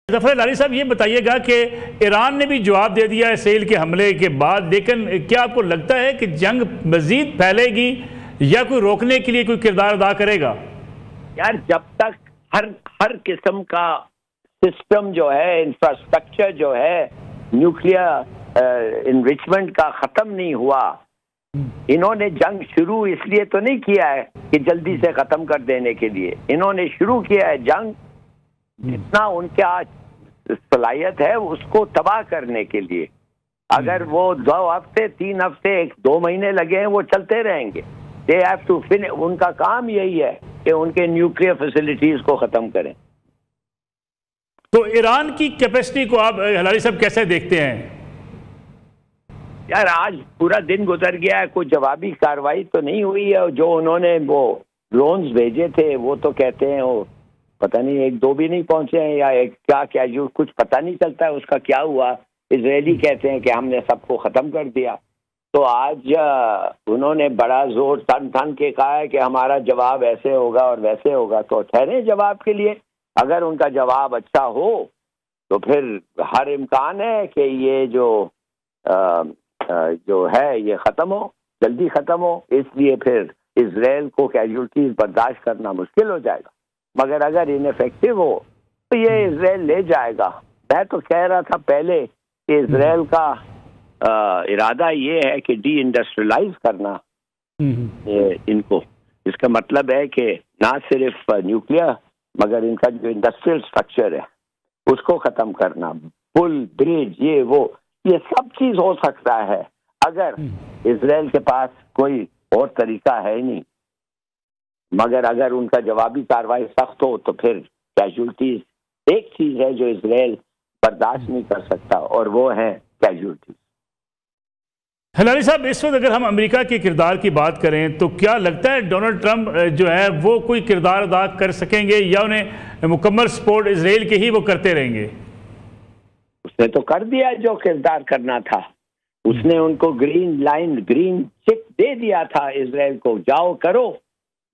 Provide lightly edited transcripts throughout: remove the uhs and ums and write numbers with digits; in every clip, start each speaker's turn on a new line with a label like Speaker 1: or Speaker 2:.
Speaker 1: जफर लारी साहब, ये बताइएगा कि ईरान ने भी जवाब दे दिया इसराइल के हमले के बाद, लेकिन क्या आपको लगता है कि जंग मजीद फैलेगी या कोई रोकने के लिए कोई किरदार अदा करेगा?
Speaker 2: यार, जब तक हर किस्म का सिस्टम जो है, इंफ्रास्ट्रक्चर जो है, न्यूक्लियर इनरिचमेंट का खत्म नहीं हुआ, इन्होंने जंग शुरू इसलिए तो नहीं किया है कि जल्दी से खत्म कर देने के लिए। इन्होंने शुरू किया है जंग जितना उनके आज सलाहियत है उसको तबाह करने के लिए। अगर वो 2 हफ्ते 3 हफ्ते 2 महीने लगे हैं, वो चलते रहेंगे। They have to finish. उनका काम यही है कि उनके न्यूक्लियर फैसिलिटीज को खत्म करें।
Speaker 1: तो ईरान की कैपेसिटी को आप हलारी साहब कैसे देखते हैं?
Speaker 2: यार, आज पूरा दिन गुजर गया है, कोई जवाबी कार्रवाई तो नहीं हुई है। जो उन्होंने वो ड्रोन्स भेजे थे वो तो कहते हैं वो पता नहीं 1-2 भी नहीं पहुंचे हैं, या क्या जो कुछ पता नहीं चलता है उसका क्या हुआ। इजरायली कहते हैं कि हमने सबको खत्म कर दिया। तो आज उन्होंने बड़ा जोर तन के कहा है कि हमारा जवाब ऐसे होगा और वैसे होगा। तो ठहरे जवाब के लिए। अगर उनका जवाब अच्छा हो तो फिर हर इम्कान है कि ये जो है ये ख़त्म हो, जल्दी ख़त्म हो। इसलिए फिर इजराइल को कैजुअल्टीज बर्दाश्त करना मुश्किल हो जाएगा। मगर अगर इनफेक्टिव हो तो ये इजराइल ले जाएगा। मैं तो कह रहा था पहले कि इजराइल का इरादा ये है कि डी इंडस्ट्रियलाइज करना इनको। इसका मतलब है कि ना सिर्फ न्यूक्लियर मगर इनका जो इंडस्ट्रियल स्ट्रक्चर है उसको ख़त्म करना। पुल, ब्रिज, ये सब चीज़ हो सकता है अगर इजराइल के पास कोई और तरीका है ही नहीं। मगर अगर उनका जवाबी कार्रवाई सख्त हो तो फिर कैजुअल्टीज एक चीज है जो इजराइल बर्दाश्त नहीं कर सकता और वो है कैजुअल्टीज।
Speaker 1: हलारी साहब, इस वक्त अगर हम अमेरिका के किरदार की बात करें तो क्या लगता है डोनाल्ड ट्रंप जो है वो कोई किरदार अदा कर सकेंगे या उन्हें मुकम्मल सपोर्ट इजराइल के ही वो करते रहेंगे?
Speaker 2: उसने तो कर दिया जो किरदार करना था। उसने उनको ग्रीन चिक दे दिया था इजराइल को, जाओ करो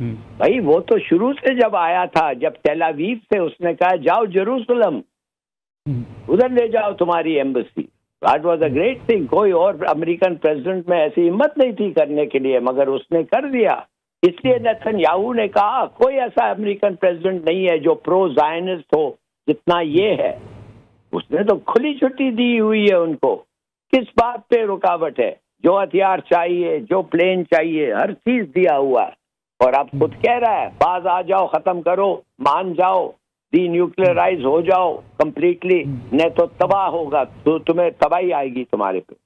Speaker 2: भाई। वो तो शुरू से जब आया था, जब तेल अवीव से उसने कहा जाओ जेरूसलम, उधर ले जाओ तुम्हारी embassy. That was a great thing. कोई और अमेरिकन प्रेसिडेंट में ऐसी हिम्मत नहीं थी करने के लिए, मगर उसने कर दिया। इसलिए नेतन्याहू ने कहा कोई ऐसा अमेरिकन प्रेसिडेंट नहीं है जो प्रो ज़ायनिस्ट हो जितना ये है। उसने तो खुली छुट्टी दी हुई है उनको। किस बात पे रुकावट है? जो हथियार चाहिए, जो प्लेन चाहिए, हर चीज दिया हुआ है। और अब खुद कह रहा है बाज आ जाओ, खत्म करो, मान जाओ, डी न्यूक्लियराइज हो जाओ कंप्लीटली, नहीं तो तबाह होगा, तो तुम्हें तबाही आएगी तुम्हारे पे।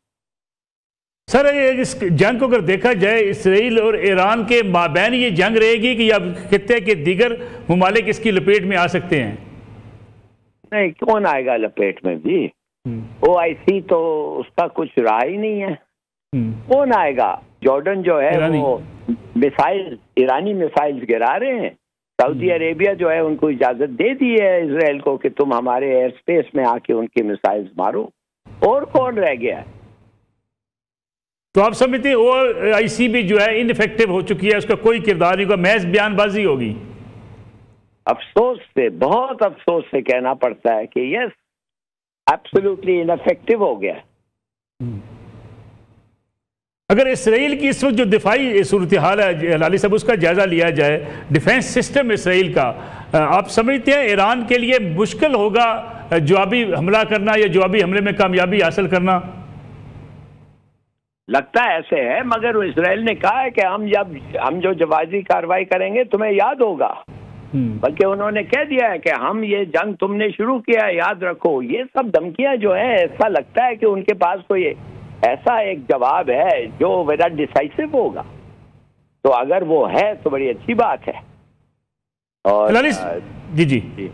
Speaker 1: सर, इस जंग को अगर देखा जाए इसराइल और ईरान के माबैन ये जंग रहेगी कि अब खित्ते के दीगर ममालिक इसकी लपेट में आ सकते हैं?
Speaker 2: नहीं, कौन आएगा लपेट में भी? OIC तो उसका कुछ रहा ही नहीं है। कौन आएगा? जॉर्डन जो है वो ईरानी मिसाइल्स गिरा रहे हैं। सऊदी अरेबिया जो है उनको इजाजत दे दी है इजराइल को कि तुम हमारे एयर स्पेस में आके उनके मिसाइल्स मारो। और कौन रह गया है?
Speaker 1: तो आप समझते हैं OIC भी जो है इनफेक्टिव हो चुकी है, उसका कोई किरदार नहीं होगा, महज बयानबाजी होगी?
Speaker 2: अफसोस से, बहुत अफसोस से कहना पड़ता है कि यस, एब्सोल्युटली इनफेक्टिव हो गया।
Speaker 1: अगर इसराइल की इस वक्त जो दिफाई सूरत हाल है लाली साहब, उसका जायजा लिया जाए, डिफेंस सिस्टम इसराइल का, आप समझते हैं ईरान के लिए मुश्किल होगा जवाबी हमला करना या जवाबी हमले में कामयाबी हासिल करना? लगता
Speaker 2: है ऐसे है, मगर इसराइल ने कहा है कि हम जो जवाबी कार्रवाई करेंगे तुम्हें याद होगा। बल्कि उन्होंने कह दिया है कि हम ये जंग तुमने शुरू किया है, याद रखो। ये सब धमकियां जो है, ऐसा लगता है कि उनके पास कोई ऐसा एक जवाब है जो वेरा डिसाइसिव होगा। तो अगर वो है तो बड़ी अच्छी बात है। और
Speaker 1: जी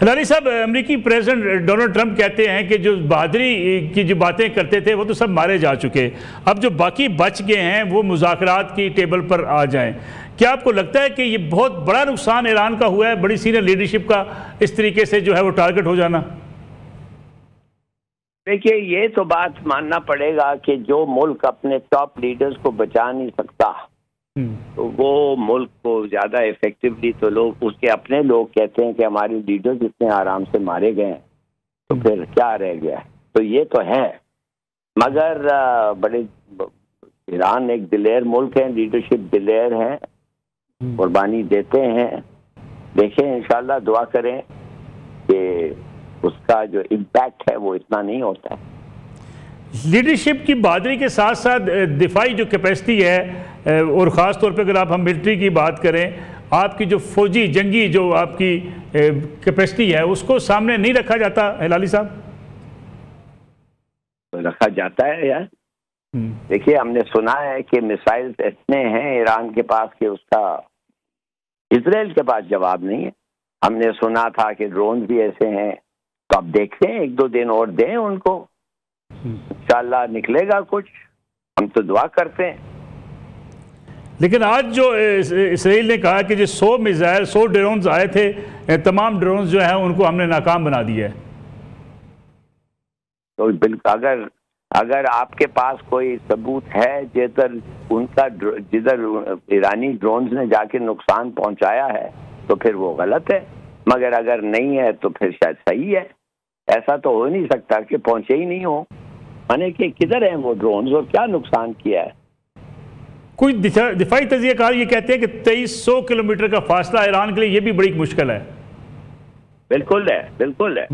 Speaker 1: हलारी साहब, अमेरिकी प्रेसिडेंट डोनाल्ड ट्रंप कहते हैं कि जो बहादुरी की जो बातें करते थे वो तो सब मारे जा चुके, अब जो बाकी बच गए हैं वो मुज़ाकरात की टेबल पर आ जाएं। क्या आपको लगता है कि ये बहुत बड़ा नुकसान ईरान का हुआ है, बड़ी सीनियर लीडरशिप का इस तरीके से जो है वो टारगेट हो जाना?
Speaker 2: देखिए, ये तो बात मानना पड़ेगा कि जो मुल्क अपने टॉप लीडर्स को बचा नहीं सकता तो वो मुल्क को ज्यादा इफेक्टिवली तो लोग, उसके अपने लोग कहते हैं कि हमारे लीडर्स इतने आराम से मारे गए हैं तो फिर क्या रह गया? तो ये तो है, मगर बड़े ईरान एक दिलेर मुल्क है, लीडरशिप दिलेर है, कुर्बानी देते हैं। देखें, इंशाल्लाह दुआ करें कि उसका जो इम्पैक्ट है वो इतना नहीं होता है।
Speaker 1: लीडरशिप की बहादुरी के साथ साथ दिफाई जो कैपेसिटी है, और ख़ास तौर पे अगर आप हम मिलिट्री की बात करें, आपकी जो फौजी जंगी जो आपकी कैपेसिटी है उसको सामने नहीं रखा जाता हिलाली साहब?
Speaker 2: रखा जाता है यार। देखिए, हमने सुना है कि मिसाइल्स इतने हैं ईरान के पास कि उसका इजराइल के पास जवाब नहीं है। हमने सुना था कि ड्रोन भी ऐसे हैं। तो अब देखते हैं, 1-2 दिन और दें उनको, इंशाल्लाह निकलेगा कुछ। हम तो दुआ करते हैं।
Speaker 1: लेकिन आज जो इसराइल ने कहा कि जो 100 मिसाइल 100 ड्रोन आए थे, तमाम ड्रोन जो हैं उनको हमने नाकाम बना दिया है।
Speaker 2: तो बिल्कुल, अगर आपके पास कोई सबूत है जिधर उनका जिधर ईरानी ड्रोन्स ने जाके नुकसान पहुंचाया है तो फिर वो गलत है, मगर अगर नहीं है तो फिर शायद सही है। ऐसा तो हो नहीं सकता कि पहुंचे ही नहीं हो, माने कि किधर हैं वो ड्रोन्स और क्या नुकसान किया है।
Speaker 1: कोई दिफाई तजियाकार ये कहते हैं कि 2300 किलोमीटर का फासला ईरान के लिए ये भी बड़ी मुश्किल है।
Speaker 2: बिल्कुल है, बिल्कुल है।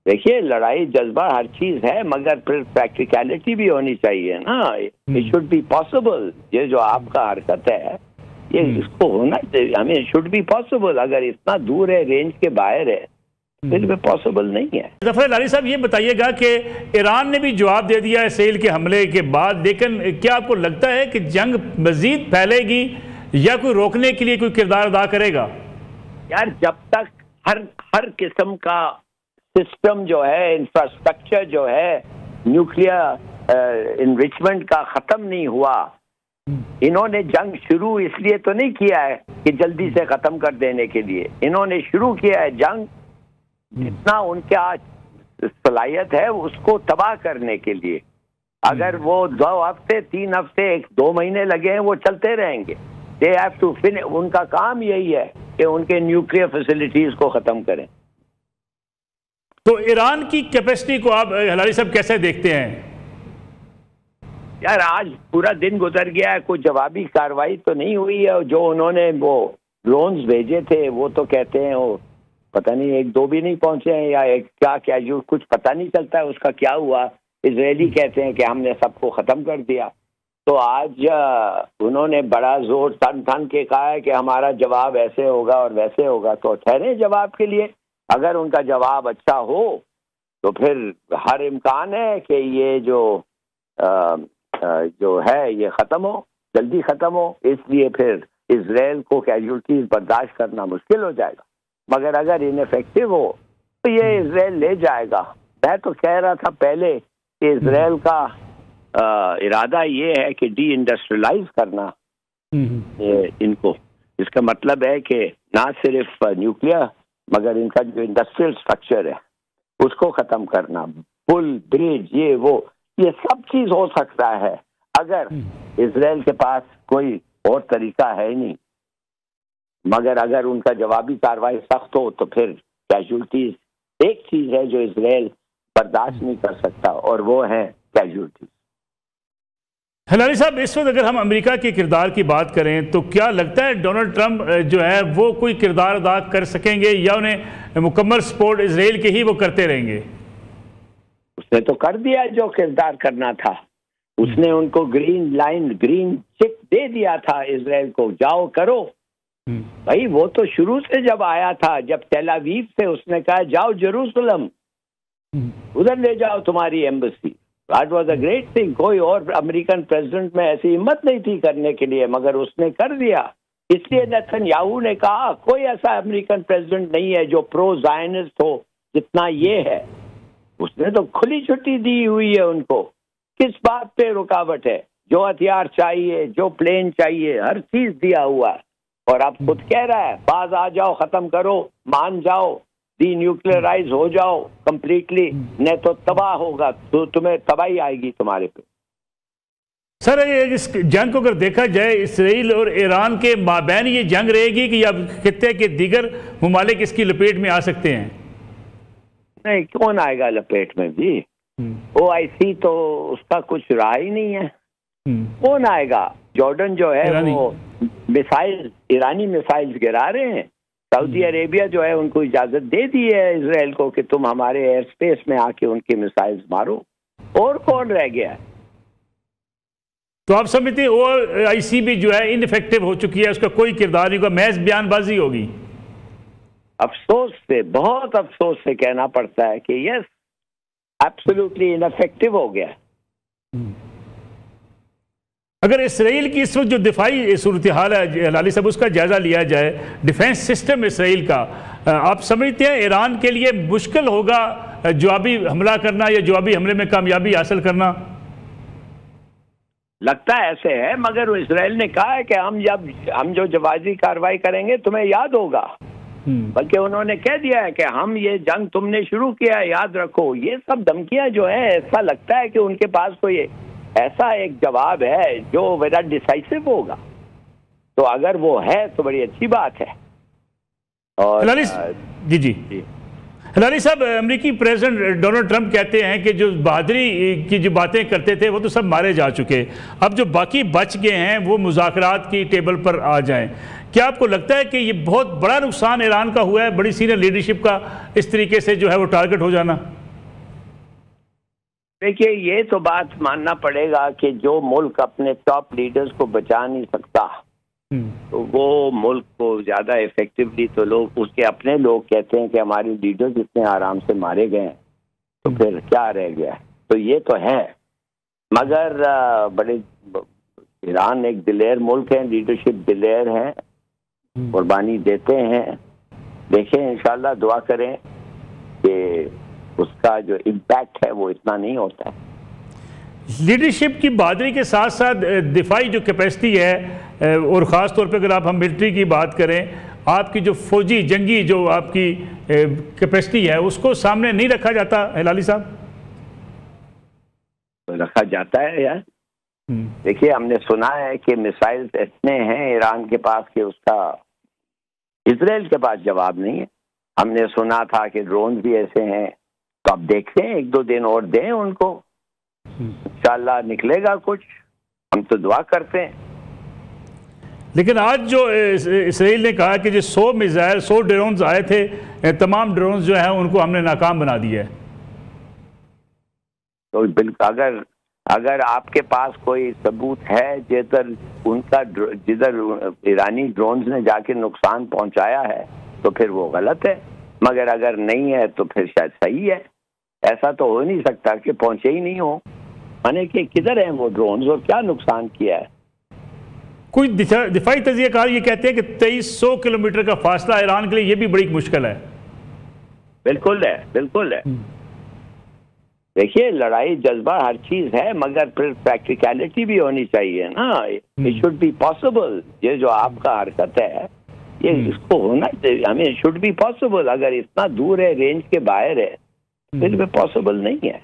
Speaker 2: देखिए, लड़ाई जज्बा हर चीज है, मगर फिर प्रैक्टिकलिटी भी होनी चाहिए ना। It should be possible. ये जो आपका हरकत है ये इसको होना चाहिए, हमें शुड बी पॉसिबल। अगर इतना दूर है, रेंज के बाहर है, फिर भी पॉसिबल नहीं है।
Speaker 1: जफर हिलाली साहब, ये बताइएगा कि ईरान ने भी जवाब दे दिया इसराइल के हमले के बाद, लेकिन क्या आपको लगता है कि जंग मजीद फैलेगी या कोई रोकने के लिए कोई किरदार अदा करेगा?
Speaker 2: यार, जब तक हर किस्म का सिस्टम जो है, इंफ्रास्ट्रक्चर जो है, न्यूक्लियर इनरिचमेंट का खत्म नहीं हुआ। इन्होंने जंग शुरू इसलिए तो नहीं किया है कि जल्दी से खत्म कर देने के लिए। इन्होंने शुरू किया है जंग जितना उनके आज सलाहियत है उसको तबाह करने के लिए। अगर वो 2 हफ्ते 3 हफ्ते 1-2 महीने लगे हैं, वो चलते रहेंगे। They have to finish. उनका काम यही है कि उनके न्यूक्लियर फैसिलिटीज को खत्म करें।
Speaker 1: तो ईरान की कैपेसिटी को आप हिलाली साहब कैसे देखते हैं?
Speaker 2: यार, आज पूरा दिन गुजर गया है, कोई जवाबी कार्रवाई तो नहीं हुई है। जो उन्होंने वो ड्रोन्स भेजे थे वो तो कहते हैं वो पता नहीं 1-2 भी नहीं पहुंचे हैं, या क्या जो कुछ पता नहीं चलता है उसका क्या हुआ। इजरायली कहते हैं कि हमने सबको खत्म कर दिया। तो आज उन्होंने बड़ा जोर तन के कहा है कि हमारा जवाब ऐसे होगा और वैसे होगा। तो ठहरे जवाब के लिए। अगर उनका जवाब अच्छा हो तो फिर हर इम्कान है कि ये जो है ये ख़त्म हो, जल्दी ख़त्म हो। इसलिए फिर इजराइल को कैजुअल्टीज बर्दाश्त करना मुश्किल हो जाएगा, मगर अगर इनफेक्टिव हो तो ये इजराइल ले जाएगा। मैं तो कह रहा था पहले कि इजराइल का इरादा ये है कि डी इंडस्ट्रियलाइज करना इनको। इसका मतलब है कि ना सिर्फ न्यूक्लियर मगर इनका जो इंडस्ट्रियल स्ट्रक्चर है उसको ख़त्म करना। पुल, ब्रिज, ये सब चीज़ हो सकता है अगर इजराइल के पास कोई और तरीका है ही नहीं। मगर अगर उनका जवाबी कार्रवाई सख्त हो तो फिर कैजुअल्टीज एक चीज़ है जो इजराइल बर्दाश्त नहीं कर सकता और वो है कैजुअल्टीज।
Speaker 1: हिलाली साहब, इस वक्त अगर हम अमेरिका के किरदार की बात करें तो क्या लगता है डोनाल्ड ट्रंप जो है वो कोई किरदार अदा कर सकेंगे या उन्हें मुकम्मल सपोर्ट इजराइल के ही वो करते रहेंगे?
Speaker 2: उसने तो कर दिया जो किरदार करना था। उसने उनको ग्रीन चिक दे दिया था इजराइल को, जाओ करो भाई। वो तो शुरू से जब आया था, जब तेल अवीव से उसने कहा जाओ जेरूसलम, उधर ले जाओ तुम्हारी embassy. That was a great thing। कोई और अमेरिकन प्रेसिडेंट में ऐसी हिम्मत नहीं थी करने के लिए, मगर उसने कर दिया। इसलिए नेतन्याहू ने कहा कोई ऐसा अमेरिकन प्रेसिडेंट नहीं है जो प्रो ज़ायनिस्ट हो जितना ये है। उसने तो खुली छुट्टी दी हुई है उनको। किस बात पे रुकावट है? जो हथियार चाहिए, जो प्लेन चाहिए, हर चीज दिया हुआ है। और अब खुद कह रहा है बाज आ जाओ, खत्म करो, मान जाओ, डी न्यूक्लियराइज हो जाओ कंप्लीटली, नहीं तो तबाह होगा, तो तुम्हें तबाही आएगी तुम्हारे पे।
Speaker 1: सर, इस जंग को अगर देखा जाए इसराइल और ईरान के माबैन ये जंग रहेगी कि अब खित्ते के दीगर ममालिक इसकी लपेट में आ सकते हैं?
Speaker 2: नहीं, कौन आएगा लपेट में जी? OIC तो उसका कुछ रहा ही नहीं है। कौन आएगा? जॉर्डन जो है वो मिसाइल, ईरानी मिसाइल्स गिरा रहे हैं। सऊदी अरेबिया जो है उनको इजाजत दे दी है इजराइल को कि तुम हमारे एयर स्पेस में आके उनके मिसाइल्स मारो। और कौन रह गया?
Speaker 1: तो आप समझते हैं OIC भी जो है इनफेक्टिव हो चुकी है, उसका कोई किरदार नहीं होगा, महज बयानबाजी होगी?
Speaker 2: अफसोस से, बहुत अफसोस से कहना पड़ता है कि यस, एब्सोल्युटली इनफेक्टिव हो गया।
Speaker 1: अगर इसराइल की इस वक्त जो दिफाई सूरत हाल है लाली साहब, उसका जायजा लिया जाए, डिफेंस सिस्टम इसराइल का, आप समझते हैं ईरान के लिए मुश्किल होगा जवाबी हमला करना या जवाबी हमले में कामयाबी हासिल करना?
Speaker 2: लगता है ऐसे है, मगर इसराइल ने कहा है कि हम जो जवाबी कार्रवाई करेंगे तुम्हें याद होगा। बल्कि उन्होंने कह दिया है कि हम ये जंग तुमने शुरू किया है, याद रखो। ये सब धमकियां जो है, ऐसा लगता है कि उनके पास कोई ऐसा एक जवाब है जो बड़ा डिसाइसिव होगा। तो अगर वो है तो बड़ी अच्छी बात है। और
Speaker 1: जी हिलारी साहब, अमेरिकी प्रेसिडेंट डोनाल्ड ट्रंप कहते हैं कि जो बहादुरी की जो बातें करते थे वो तो सब मारे जा चुके, अब जो बाकी बच गए हैं वो मुज़ाकरात की टेबल पर आ जाएं। क्या आपको लगता है कि ये बहुत बड़ा नुकसान ईरान का हुआ है, बड़ी सीनियर लीडरशिप का इस तरीके से जो है वो टारगेट हो जाना?
Speaker 2: देखिए, ये तो बात मानना पड़ेगा कि जो मुल्क अपने टॉप लीडर्स को बचा नहीं सकता तो वो मुल्क को ज्यादा इफेक्टिवली, तो लोग उसके अपने लोग कहते हैं कि हमारे लीडर्स इतने आराम से मारे गए हैं तो फिर क्या रह गया। तो ये तो है, मगर बड़े ईरान एक दिलेर मुल्क है, लीडरशिप दिलेर है, कुर्बानी देते हैं। देखें, इंशाल्लाह दुआ करें कि उसका जो इम्पैक्ट है वो इतना नहीं होता है।
Speaker 1: लीडरशिप की बहादुरी के साथ साथ दिफाई जो कैपेसिटी है, और ख़ास तौर पे अगर आप हम मिलिट्री की बात करें, आपकी जो फौजी जंगी जो आपकी कैपेसिटी है उसको सामने नहीं रखा जाता हिलाली साहब?
Speaker 2: तो रखा जाता है यार। देखिए, हमने सुना है कि मिसाइल्स इतने हैं ईरान के पास कि उसका इजराइल के पास जवाब नहीं है। हमने सुना था कि ड्रोन भी ऐसे हैं। तो अब देखते हैं, 1-2 दिन और दें उनको, इंशाल्लाह निकलेगा कुछ। हम तो दुआ करते हैं।
Speaker 1: लेकिन आज जो इसराइल ने कहा कि जो 100 मिसाइल 100 ड्रोन्स आए थे, तमाम ड्रोन्स जो हैं उनको हमने नाकाम बना दिया है।
Speaker 2: तो बिल्कुल, अगर आपके पास कोई सबूत है जिधर ईरानी ड्रोन्स ने जाके नुकसान पहुंचाया है तो फिर वो गलत है, मगर अगर नहीं है तो फिर शायद सही है। ऐसा तो हो नहीं सकता कि पहुंचे ही नहीं हो, माने कि किधर हैं वो ड्रोन्स और क्या नुकसान किया है।
Speaker 1: कोई दिफाई तजियाकार ये कहते हैं कि 2300 किलोमीटर का फासला ईरान के लिए ये भी बड़ी मुश्किल है।
Speaker 2: बिल्कुल है, बिल्कुल है। देखिए, लड़ाई जज्बा हर चीज है, मगर फिर प्रैक्टिकलिटी भी होनी चाहिए ना। It should be possible. ये जो आपका हरकत है ये इसको होना चाहिए, हमें शुड बी पॉसिबल। अगर इतना दूर है, रेंज के बाहर है, फिर भी पॉसिबल नहीं है।